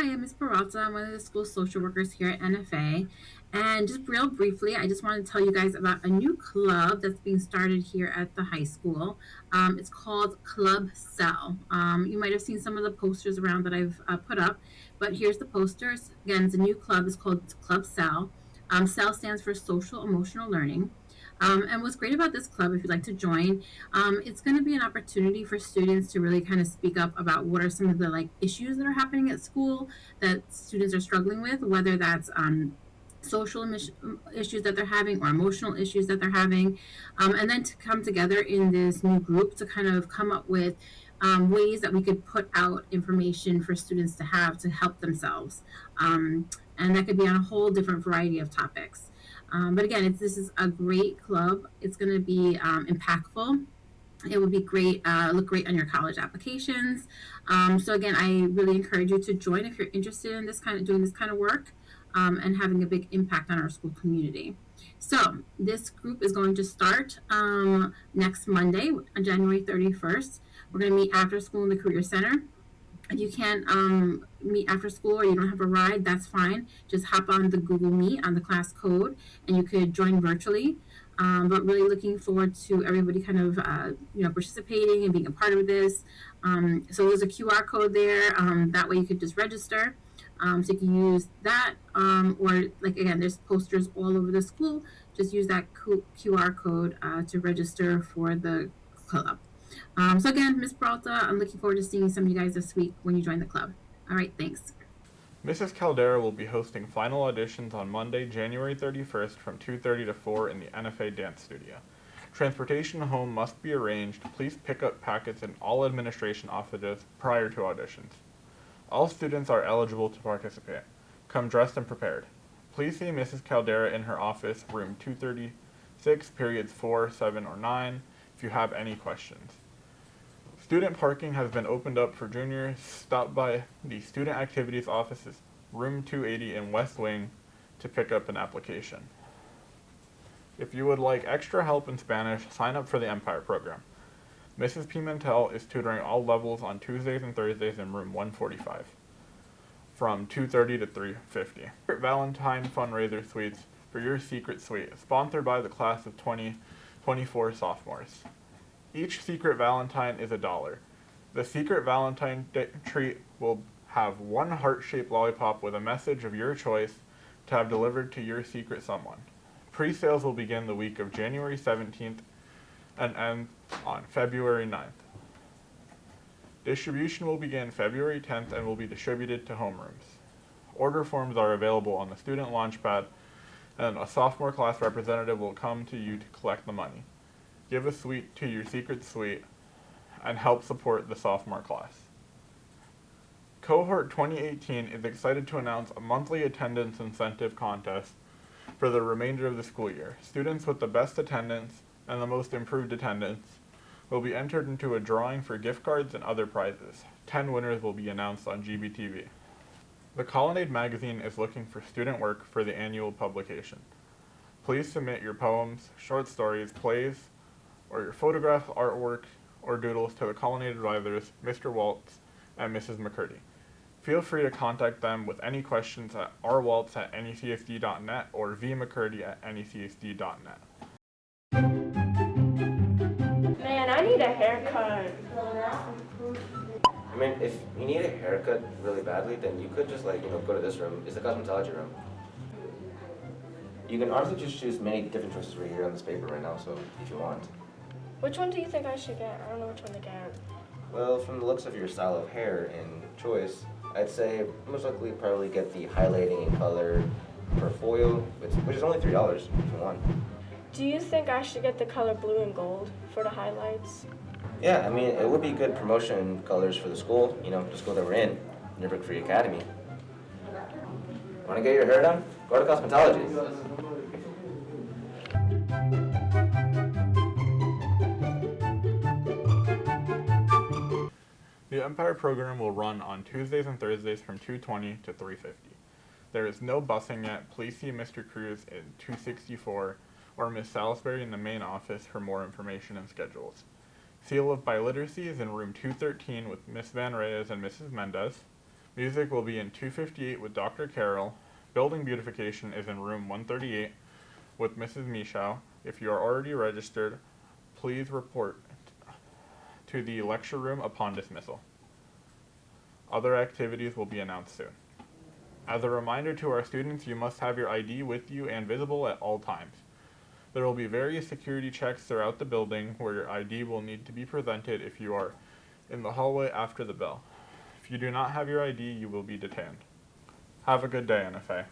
Hi, I'm Ms. Peralta. I'm one of the school social workers here at NFA. And just real briefly, I just want to tell you guys about a new club that's being started here at the high school. It's called Club Cell. You might have seen some of the posters around that I've put up, but here's the posters. Again, it's a new club. It's called Club Cell. Cell stands for Social Emotional Learning. And what's great about this club, if you'd like to join, it's going to be an opportunity for students to really kind of speak up about what are some of the like issues that are happening at school that students are struggling with, whether that's social issues that they're having or emotional issues that they're having, and then to come together in this new group to kind of come up with ways that we could put out information for students to have to help themselves. And that could be on a whole different variety of topics. But again, this is a great club. It's going to be impactful. It would be great, look great on your college applications. So again, I really encourage you to join if you're interested in this kind of doing this kind of work and having a big impact on our school community. So this group is going to start next Monday, on January 31st. We're going to meet after school in the Career Center. If you can't meet after school or you don't have a ride, that's fine. Just hop on the Google Meet on the class code and you could join virtually. But really looking forward to everybody kind of participating and being a part of this. So there's a QR code there. That way you could just register. So you can use that, or like again, there's posters all over the school. Just use that QR code to register for the club. So again, Miss Peralta, I'm looking forward to seeing some of you guys this week when you join the club. All right, thanks. Mrs. Caldera will be hosting final auditions on Monday, January 31st from 2:30 to 4 in the NFA Dance Studio. Transportation home must be arranged. Please pick up packets in all administration offices prior to auditions. All students are eligible to participate. Come dressed and prepared. Please see Mrs. Caldera in her office, room 236, periods 4, 7, or 9, if you have any questions. Student parking has been opened up for juniors. Stop by the Student Activities offices, room 280 in West Wing, to pick up an application. If you would like extra help in Spanish, sign up for the Empire program. Mrs. Pimentel is tutoring all levels on Tuesdays and Thursdays in room 145 from 2:30 to 3:50. Valentine fundraiser suites for your secret suite, sponsored by the class of 2024 sophomores. Each secret Valentine is $1. The secret Valentine treat will have one heart-shaped lollipop with a message of your choice to have delivered to your secret someone. Pre-sales will begin the week of January 17th and end on February 9th. Distribution will begin February 10th and will be distributed to homerooms. Order forms are available on the student launchpad, and a sophomore class representative will come to you to collect the money. Give a suite to your secret suite and help support the sophomore class. Cohort 2018 is excited to announce a monthly attendance incentive contest for the remainder of the school year. Students with the best attendance and the most improved attendance will be entered into a drawing for gift cards and other prizes. 10 winners will be announced on GBTV. The Colonnade magazine is looking for student work for the annual publication. Please submit your poems, short stories, plays, or your photograph, artwork, or doodles to the Colonnade advisors, Mr. Waltz and Mrs. McCurdy. Feel free to contact them with any questions at rwaltz@necsd.net or vmccurdy@necsd.net. Man, I need a haircut. I mean, if you need a haircut really badly, then you could just go to this room. It's the cosmetology room. You can honestly just choose many different choices right here on this paper right now, so if you want. Which one do you think I should get? I don't know which one to get. Well, from the looks of your style of hair and choice, I'd say most likely probably get the highlighting and color for foil, which is only $3 if you want. Do you think I should get the color blue and gold for the highlights? Yeah, I mean, it would be good promotion colors for the school, the school that we're in, Newburgh Free Academy. Want to get your hair done? Go to cosmetology. The Empire program will run on Tuesdays and Thursdays from 2:20 to 3:50. There is no busing yet. Please see Mr. Cruz in 264 or Ms. Salisbury in the main office for more information and schedules. Seal of Biliteracy is in room 213 with Ms. Van Reyes and Mrs. Mendez. Music will be in 258 with Dr. Carroll. Building beautification is in room 138 with Mrs. Michaud. If you are already registered, please report to the lecture room upon dismissal. Other activities will be announced soon. As a reminder to our students, you must have your ID with you and visible at all times. There will be various security checks throughout the building where your ID will need to be presented if you are in the hallway after the bell. If you do not have your ID, you will be detained. Have a good day, NFA.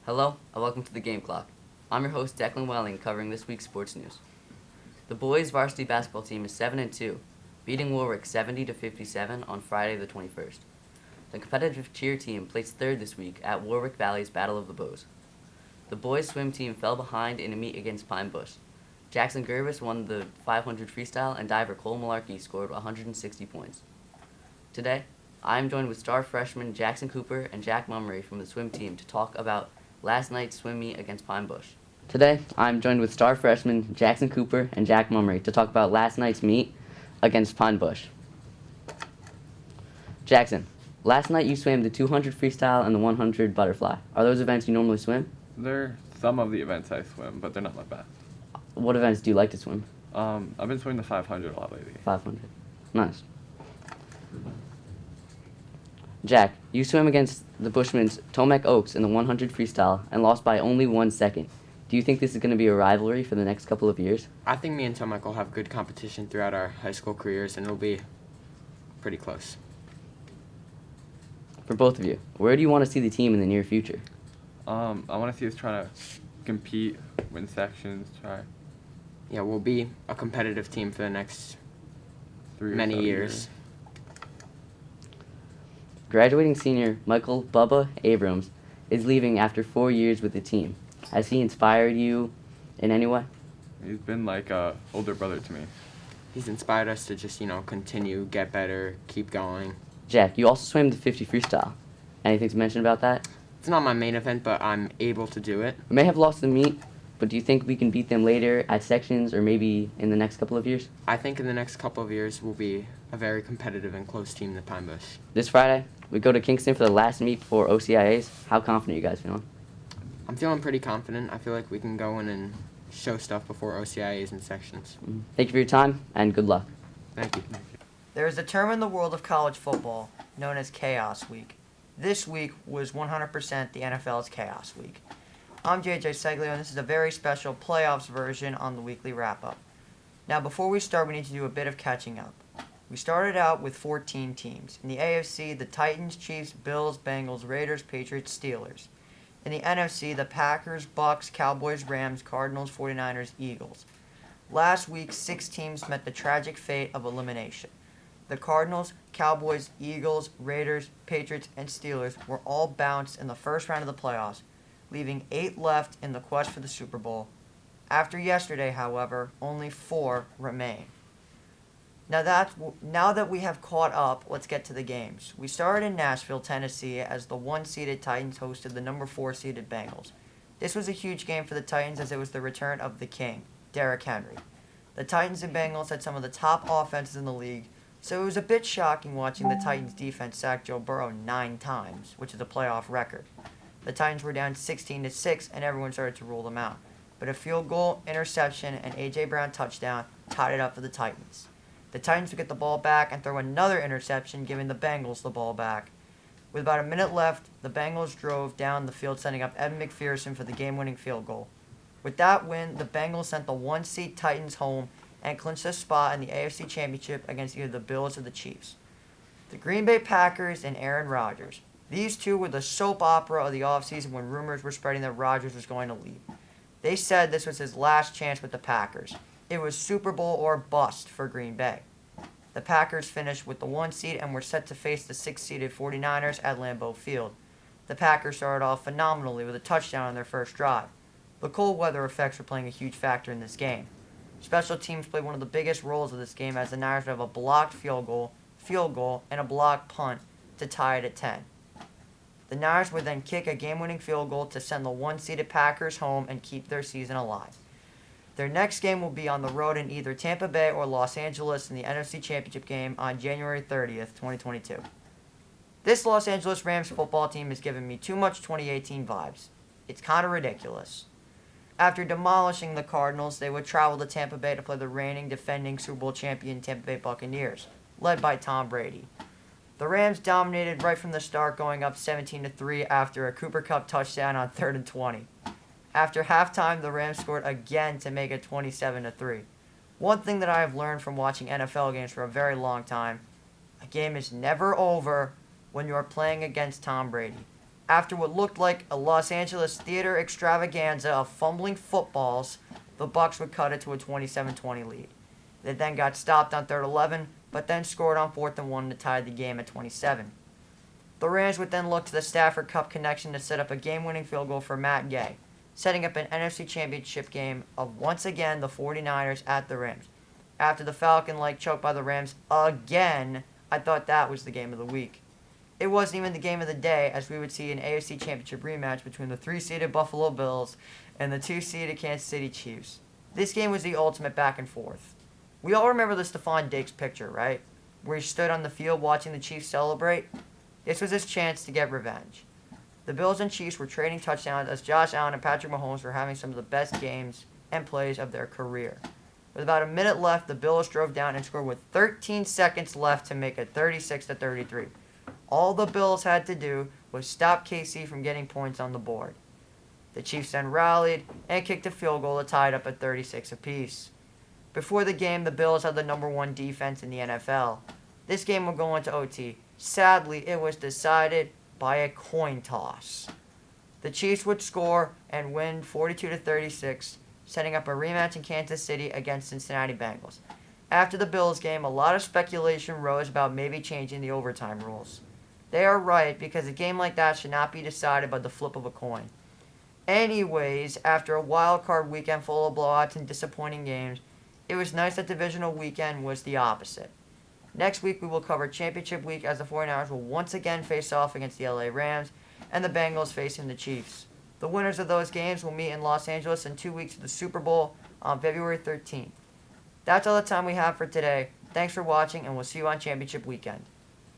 Hello, and welcome to the Game Clock. I'm your host, Declan Welling, covering this week's sports news. The boys' varsity basketball team is 7-2, beating Warwick 70-57 on Friday the 21st. The competitive cheer team placed third this week at Warwick Valley's Battle of the Bows. The boys' swim team fell behind in a meet against Pine Bush. Jackson Gervis won the 500 freestyle, and diver Cole Malarkey scored 160 points. Today, I am joined with star freshmen Jackson Cooper and Jack Mummery from the swim team to talk about last night's swim meet against Pine Bush. Today, I'm joined with star freshmen Jackson Cooper and Jack Mummery to talk about last night's meet against Pine Bush. Jackson, last night you swam the 200 freestyle and the 100 butterfly. Are those events you normally swim? They're some of the events I swim, but they're not my best. What events do you like to swim? I've been swimming the 500 a lot lately. 500. Nice. Jack, you swam against the Bushman's Tomac Oaks in the 100 freestyle and lost by only 1 second. Do you think this is going to be a rivalry for the next couple of years? I think me and Tomac will have good competition throughout our high school careers, and it'll be pretty close. For both of you, where do you want to see the team in the near future? I want to see us trying to compete, win sections, try Yeah, we'll be a competitive team for the next 3 or many so years. Graduating senior Michael Bubba Abrams is leaving after 4 years with the team. Has he inspired you in any way? He's been like a older brother to me. He's inspired us to just, continue, get better, keep going. Jack, you also swam the 50 freestyle. Anything to mention about that? It's not my main event, but I'm able to do it. We may have lost the meet, but do you think we can beat them later at sections or maybe in the next couple of years? I think in the next couple of years we'll be a very competitive and close team to Pine Bush. This Friday, we go to Kingston for the last meet before OCIAs. How confident are you guys feeling? I'm feeling pretty confident. I feel like we can go in and show stuff before OCIAs and sections. Thank you for your time, and good luck. Thank you. There is a term in the world of college football known as Chaos Week. This week was 100% the NFL's Chaos Week. I'm JJ Seglio, and this is a very special playoffs version on the weekly wrap-up. Now, before we start, we need to do a bit of catching up. We started out with 14 teams. In the AFC, the Titans, Chiefs, Bills, Bengals, Raiders, Patriots, Steelers. In the NFC, the Packers, Bucks, Cowboys, Rams, Cardinals, 49ers, Eagles. Last week, 6 teams met the tragic fate of elimination. The Cardinals, Cowboys, Eagles, Raiders, Patriots, and Steelers were all bounced in the first round of the playoffs, leaving 8 left in the quest for the Super Bowl. After yesterday, however, only 4 remain. Now that we have caught up, let's get to the games. We started in Nashville, Tennessee, as the 1-seeded Titans hosted the number 4-seeded Bengals. This was a huge game for the Titans as it was the return of the king, Derrick Henry. The Titans and Bengals had some of the top offenses in the league, so it was a bit shocking watching the Titans defense sack Joe Burrow 9 times, which is a playoff record. The Titans were down 16-6 and everyone started to rule them out. But a field goal, interception, and A.J. Brown touchdown tied it up for the Titans. The Titans would get the ball back and throw another interception, giving the Bengals the ball back. With about a minute left, the Bengals drove down the field, sending up Evan McPherson for the game-winning field goal. With that win, the Bengals sent the 1-seed Titans home and clinched a spot in the AFC Championship against either the Bills or the Chiefs. The Green Bay Packers and Aaron Rodgers. These two were the soap opera of the offseason when rumors were spreading that Rodgers was going to leave. They said this was his last chance with the Packers. It was Super Bowl or bust for Green Bay. The Packers finished with the 1 seed and were set to face the 6-seeded 49ers at Lambeau Field. The Packers started off phenomenally with a touchdown on their first drive. The cold weather effects were playing a huge factor in this game. Special teams played one of the biggest roles of this game as the Niners would have a blocked field goal, and a blocked punt to tie it at 10. The Niners would then kick a game-winning field goal to send the one-seeded Packers home and keep their season alive. Their next game will be on the road in either Tampa Bay or Los Angeles in the NFC Championship game on January 30th, 2022. This Los Angeles Rams football team is giving me too much 2018 vibes. It's kind of ridiculous. After demolishing the Cardinals, they would travel to Tampa Bay to play the reigning defending Super Bowl champion Tampa Bay Buccaneers, led by Tom Brady. The Rams dominated right from the start, going up 17-3 after a Cooper Kupp touchdown on 3rd and 20. After halftime, the Rams scored again to make it 27-3. One thing that I have learned from watching NFL games for a very long time, a game is never over when you are playing against Tom Brady. After what looked like a Los Angeles theater extravaganza of fumbling footballs, the Bucs would cut it to a 27-20 lead. They then got stopped on 3rd and 11, but then scored on 4th and 1 to tie the game at 27. The Rams would then look to the Stafford Cup connection to set up a game-winning field goal for Matt Gay, setting up an NFC Championship game of once again the 49ers at the Rams. After the Falcon-like choke by the Rams again, I thought that was the game of the week. It wasn't even the game of the day, as we would see an AFC Championship rematch between the 3-seeded Buffalo Bills and the 2-seeded Kansas City Chiefs. This game was the ultimate back and forth. We all remember the Stephon Diggs picture, right? Where he stood on the field watching the Chiefs celebrate. This was his chance to get revenge. The Bills and Chiefs were trading touchdowns as Josh Allen and Patrick Mahomes were having some of the best games and plays of their career. With about a minute left, the Bills drove down and scored with 13 seconds left to make it 36-33. All the Bills had to do was stop KC from getting points on the board. The Chiefs then rallied and kicked a field goal to tie it up at 36 apiece. Before the game, the Bills had the number 1 defense in the NFL. This game would go into OT. Sadly, it was decided by a coin toss. The Chiefs would score and win 42-36, setting up a rematch in Kansas City against Cincinnati Bengals. After the Bills game, a lot of speculation rose about maybe changing the overtime rules. They are right, because a game like that should not be decided by the flip of a coin. Anyways, after a wild card weekend full of blowouts and disappointing games, it was nice that divisional weekend was the opposite. Next week we will cover championship week, as the 49ers will once again face off against the LA Rams and the Bengals facing the Chiefs. The winners of those games will meet in Los Angeles in 2 weeks to the Super Bowl on February 13th. That's all the time we have for today. Thanks for watching, and we'll see you on championship weekend.